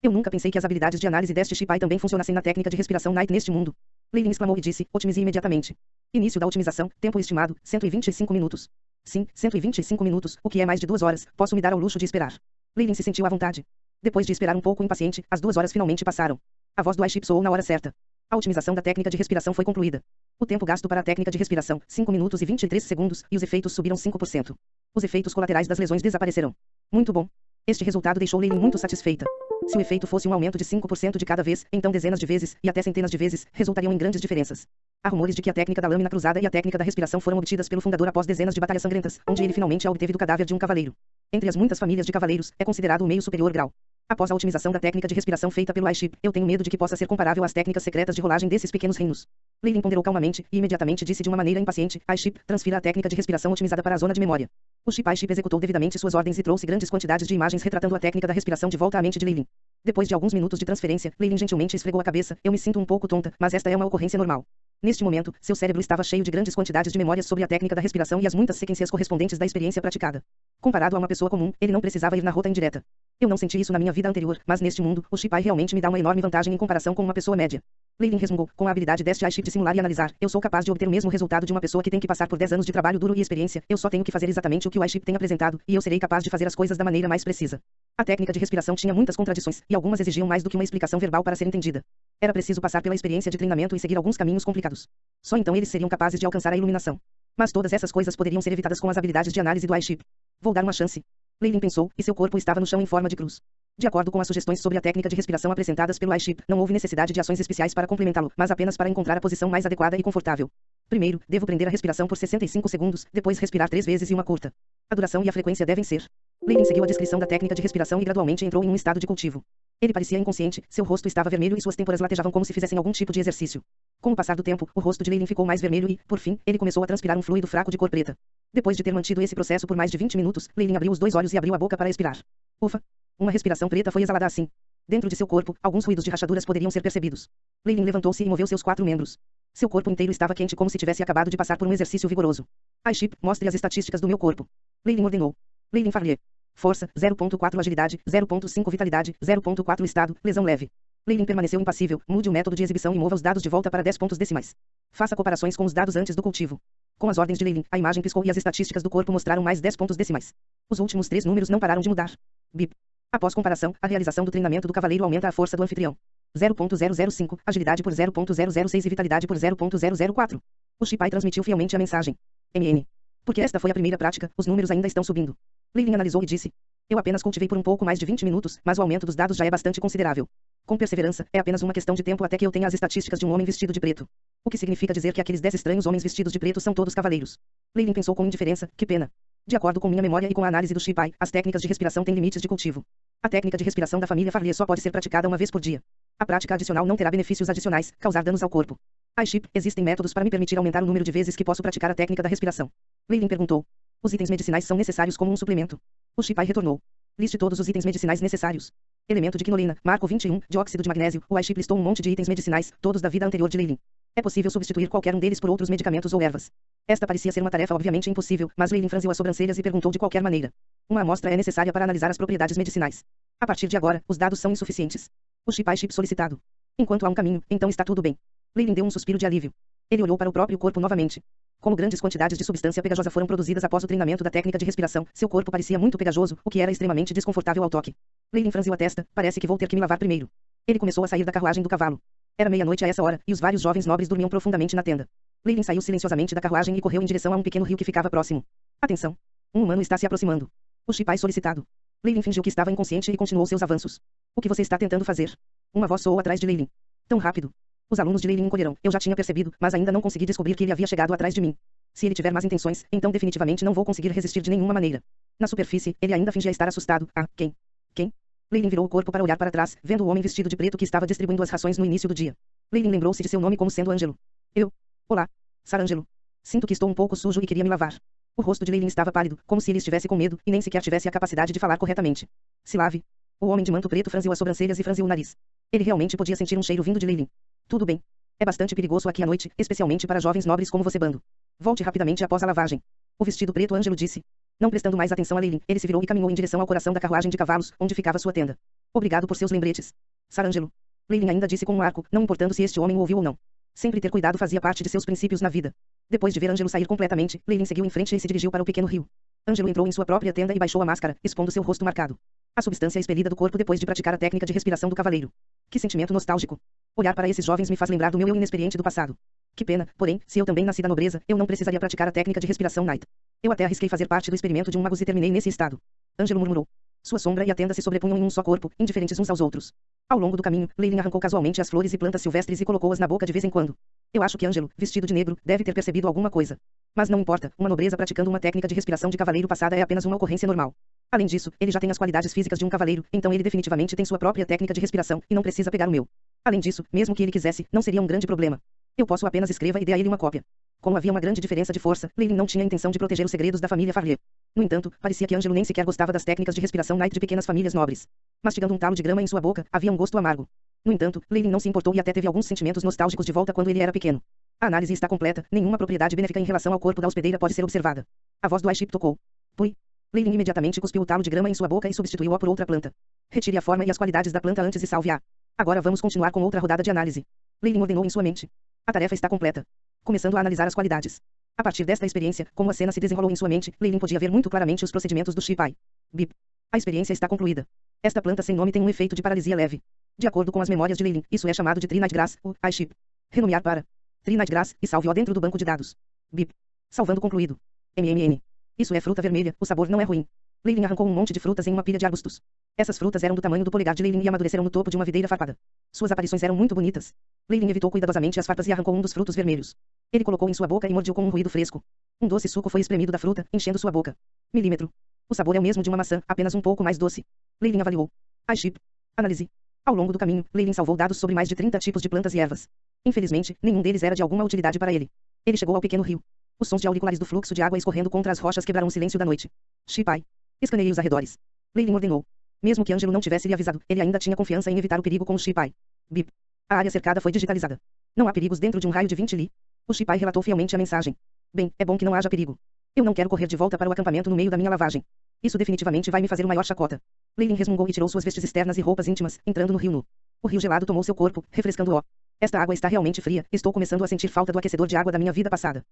Eu nunca pensei que as habilidades de análise deste Shipai também funcionassem na técnica de respiração Night neste mundo. Leilin exclamou e disse, otimize imediatamente. Início da otimização, tempo estimado, 125 minutos. Sim, 125 minutos, o que é mais de 2 horas, posso me dar ao luxo de esperar. Leilin se sentiu à vontade. Depois de esperar um pouco impaciente, as 2 horas finalmente passaram. A voz do iShip soou na hora certa. A otimização da técnica de respiração foi concluída. O tempo gasto para a técnica de respiração, 5 minutos e 23 segundos, e os efeitos subiram 5%. Os efeitos colaterais das lesões desaparecerão. Muito bom. Este resultado deixou Leilin muito satisfeita. Se o efeito fosse um aumento de 5% de cada vez, então dezenas de vezes, e até centenas de vezes, resultariam em grandes diferenças. Há rumores de que a técnica da lâmina cruzada e a técnica da respiração foram obtidas pelo fundador após dezenas de batalhas sangrentas, onde ele finalmente a obteve do cadáver de um cavaleiro. Entre as muitas famílias de cavaleiros, é considerado o meio superior grau. Após a otimização da técnica de respiração feita pelo iShip, eu tenho medo de que possa ser comparável às técnicas secretas de rolagem desses pequenos reinos. Leilin ponderou calmamente, e imediatamente disse de uma maneira impaciente, iShip, transfira a técnica de respiração otimizada para a zona de memória. O Chip iShip executou devidamente suas ordens e trouxe grandes quantidades de imagens retratando a técnica da respiração de volta à mente de Leilin. Depois de alguns minutos de transferência, Leilin gentilmente esfregou a cabeça, eu me sinto um pouco tonta, mas esta é uma ocorrência normal. Neste momento, seu cérebro estava cheio de grandes quantidades de memórias sobre a técnica da respiração e as muitas sequências correspondentes da experiência praticada. Comparado a uma pessoa comum, ele não precisava ir na rota indireta. Eu não senti isso na minha vida anterior, mas neste mundo, o Shipai realmente me dá uma enorme vantagem em comparação com uma pessoa média. Leilin resmungou, com a habilidade deste iShip de simular e analisar, eu sou capaz de obter o mesmo resultado de uma pessoa que tem que passar por 10 anos de trabalho duro e experiência, eu só tenho que fazer exatamente o que o iShip tem apresentado, e eu serei capaz de fazer as coisas da maneira mais precisa. A técnica de respiração tinha muitas contradições, e algumas exigiam mais do que uma explicação verbal para ser entendida. Era preciso passar pela experiência de treinamento e seguir alguns caminhos complicados. Só então eles seriam capazes de alcançar a iluminação. Mas todas essas coisas poderiam ser evitadas com as habilidades de análise do iShip. Vou dar uma chance. Leilin pensou, e seu corpo estava no chão em forma de cruz. De acordo com as sugestões sobre a técnica de respiração apresentadas pelo iShip, não houve necessidade de ações especiais para complementá-lo, mas apenas para encontrar a posição mais adequada e confortável. Primeiro, devo prender a respiração por 65 segundos, depois respirar 3 vezes e uma curta. A duração e a frequência devem ser. Leilin seguiu a descrição da técnica de respiração e gradualmente entrou em um estado de cultivo. Ele parecia inconsciente, seu rosto estava vermelho e suas têmporas latejavam como se fizessem algum tipo de exercício. Com o passar do tempo, o rosto de Leilin ficou mais vermelho e, por fim, ele começou a transpirar um fluido fraco de cor preta. Depois de ter mantido esse processo por mais de 20 minutos, Leilin abriu os 2 olhos e abriu a boca para expirar. Ufa! Uma respiração preta foi exalada assim. Dentro de seu corpo, alguns ruídos de rachaduras poderiam ser percebidos. Leilin levantou-se e moveu seus 4 membros. Seu corpo inteiro estava quente como se tivesse acabado de passar por um exercício vigoroso. iShip, mostre as estatísticas do meu corpo. Leilin ordenou. Leilin Farlier. Força, 0.4 agilidade, 0.5 vitalidade, 0.4 estado, lesão leve. Leilin permaneceu impassível, mude o método de exibição e mova os dados de volta para 10 pontos decimais. Faça comparações com os dados antes do cultivo. Com as ordens de Leilin, a imagem piscou e as estatísticas do corpo mostraram mais 10 pontos decimais. Os últimos 3 números não pararam de mudar. Bip. Após comparação, a realização do treinamento do cavaleiro aumenta a força do anfitrião. 0.005, agilidade por 0.006 e vitalidade por 0.004. O Shipai transmitiu fielmente a mensagem. MN. Porque esta foi a primeira prática, os números ainda estão subindo. Leilin analisou e disse. Eu apenas cultivei por um pouco mais de 20 minutos, mas o aumento dos dados já é bastante considerável. Com perseverança, é apenas uma questão de tempo até que eu tenha as estatísticas de um homem vestido de preto. O que significa dizer que aqueles 10 estranhos homens vestidos de preto são todos cavaleiros. Leilin pensou com indiferença, que pena. De acordo com minha memória e com a análise do Shipai, as técnicas de respiração têm limites de cultivo. A técnica de respiração da família Farlier só pode ser praticada uma vez por dia. A prática adicional não terá benefícios adicionais, causar danos ao corpo. iShip, existem métodos para me permitir aumentar o número de vezes que posso praticar a técnica da respiração. Leilin perguntou. Os itens medicinais são necessários como um suplemento. O Shipai retornou. Liste todos os itens medicinais necessários. Elemento de quinolina, marco 21, dióxido de magnésio. O iShip listou um monte de itens medicinais, todos da vida anterior de Leilin. É possível substituir qualquer um deles por outros medicamentos ou ervas. Esta parecia ser uma tarefa obviamente impossível, mas Leilin franziu as sobrancelhas e perguntou de qualquer maneira. Uma amostra é necessária para analisar as propriedades medicinais. A partir de agora, os dados são insuficientes. O Shipai iShip solicitado. Enquanto há um caminho, então está tudo bem. Leilin deu um suspiro de alívio. Ele olhou para o próprio corpo novamente. Como grandes quantidades de substância pegajosa foram produzidas após o treinamento da técnica de respiração, seu corpo parecia muito pegajoso, o que era extremamente desconfortável ao toque. Leilin franziu a testa, parece que vou ter que me lavar primeiro. Ele começou a sair da carruagem do cavalo. Era meia-noite a essa hora, e os vários jovens nobres dormiam profundamente na tenda. Leilin saiu silenciosamente da carruagem e correu em direção a um pequeno rio que ficava próximo. Atenção! Um humano está se aproximando. O Shipai solicitado. Leilin fingiu que estava inconsciente e continuou seus avanços. O que você está tentando fazer? Uma voz soou atrás de Leilin. Tão rápido. Os alunos de Leilin encolheram. Eu já tinha percebido, mas ainda não consegui descobrir que ele havia chegado atrás de mim. Se ele tiver más intenções, então definitivamente não vou conseguir resistir de nenhuma maneira. Na superfície, ele ainda fingia estar assustado. Ah, quem? Quem? Leilin virou o corpo para olhar para trás, vendo o homem vestido de preto que estava distribuindo as rações no início do dia. Leilin lembrou-se de seu nome como sendo Ângelo. Eu. Olá. Sarângelo. Sinto que estou um pouco sujo e queria me lavar. O rosto de Leilin estava pálido, como se ele estivesse com medo, e nem sequer tivesse a capacidade de falar corretamente. Se lave. O homem de manto preto franziu as sobrancelhas e franziu o nariz. Ele realmente podia sentir um cheiro vindo de Leilin. Tudo bem. É bastante perigoso aqui à noite, especialmente para jovens nobres como você, bando. Volte rapidamente após a lavagem. O vestido preto Ângelo disse. Não prestando mais atenção a Leilin, ele se virou e caminhou em direção ao coração da carruagem de cavalos, onde ficava sua tenda. Obrigado por seus lembretes. Sarângelo. Leilin ainda disse com um arco, não importando se este homem o ouviu ou não. Sempre ter cuidado fazia parte de seus princípios na vida. Depois de ver Ângelo sair completamente, Leilin seguiu em frente e se dirigiu para o pequeno rio. Ângelo entrou em sua própria tenda e baixou a máscara, expondo seu rosto marcado. A substância expelida do corpo depois de praticar a técnica de respiração do cavaleiro. Que sentimento nostálgico. Olhar para esses jovens me faz lembrar do meu eu inexperiente do passado. Que pena, porém, se eu também nasci da nobreza, eu não precisaria praticar a técnica de respiração Night. Eu até arrisquei fazer parte do experimento de um mago e terminei nesse estado. Ângelo murmurou. Sua sombra e a tenda se sobrepunham em um só corpo, indiferentes uns aos outros. Ao longo do caminho, Leilin arrancou casualmente as flores e plantas silvestres e colocou-as na boca de vez em quando. Eu acho que Ângelo, vestido de negro, deve ter percebido alguma coisa. Mas não importa, uma nobreza praticando uma técnica de respiração de cavaleiro passada é apenas uma ocorrência normal. Além disso, ele já tem as qualidades físicas de um cavaleiro, então ele definitivamente tem sua própria técnica de respiração, e não precisa pegar o meu. Além disso, mesmo que ele quisesse, não seria um grande problema. Eu posso apenas escreva e dê a ele uma cópia. Como havia uma grande diferença de força, Leilin não tinha intenção de proteger os segredos da família Farlier. No entanto, parecia que Ângelo nem sequer gostava das técnicas de respiração Night de pequenas famílias nobres. Mastigando um talo de grama em sua boca, havia um gosto amargo. No entanto, Leilin não se importou e até teve alguns sentimentos nostálgicos de volta quando ele era pequeno. A análise está completa, nenhuma propriedade benéfica em relação ao corpo da hospedeira pode ser observada. A voz do Aiship tocou. Pui. Leilin imediatamente cuspiu o talo de grama em sua boca e substituiu-a por outra planta. Retire a forma e as qualidades da planta antes e salve-a. Agora vamos continuar com outra rodada de análise. Leilin ordenou em sua mente. A tarefa está completa. Começando a analisar as qualidades. A partir desta experiência, como a cena se desenrolou em sua mente, Leilin podia ver muito claramente os procedimentos do Shipai. Bip. A experiência está concluída. Esta planta sem nome tem um efeito de paralisia leve. De acordo com as memórias de Leilin, isso é chamado de Trinite Grass, ou Aiship. Renomear para Trinite Grass e salve-o dentro do banco de dados. Bip. Salvando concluído. MMN. Isso é fruta vermelha, o sabor não é ruim. Leilin arrancou um monte de frutas em uma pilha de arbustos. Essas frutas eram do tamanho do polegar de Leilin e amadureceram no topo de uma videira farpada. Suas aparições eram muito bonitas. Leilin evitou cuidadosamente as farpas e arrancou um dos frutos vermelhos. Ele colocou em sua boca e mordeu com um ruído fresco. Um doce suco foi espremido da fruta, enchendo sua boca. Milímetro. O sabor é o mesmo de uma maçã, apenas um pouco mais doce. Leilin avaliou. Aiship. Análise. Ao longo do caminho, Leilin salvou dados sobre mais de 30 tipos de plantas e ervas. Infelizmente, nenhum deles era de alguma utilidade para ele. Ele chegou ao pequeno rio. Os sons de auriculares do fluxo de água escorrendo contra as rochas quebraram o silêncio da noite. Shipai. Escaneie os arredores. Leilin ordenou. Mesmo que Ângelo não tivesse lhe avisado, ele ainda tinha confiança em evitar o perigo com o Shipai. Bip. A área cercada foi digitalizada. Não há perigos dentro de um raio de 20 li. O Shipai relatou fielmente a mensagem. Bem, é bom que não haja perigo. Eu não quero correr de volta para o acampamento no meio da minha lavagem. Isso definitivamente vai me fazer o maior chacota. Leilin resmungou e tirou suas vestes externas e roupas íntimas, entrando no rio nu. O rio gelado tomou seu corpo, refrescando-o. Esta água está realmente fria, estou começando a sentir falta do aquecedor de água da minha vida passada.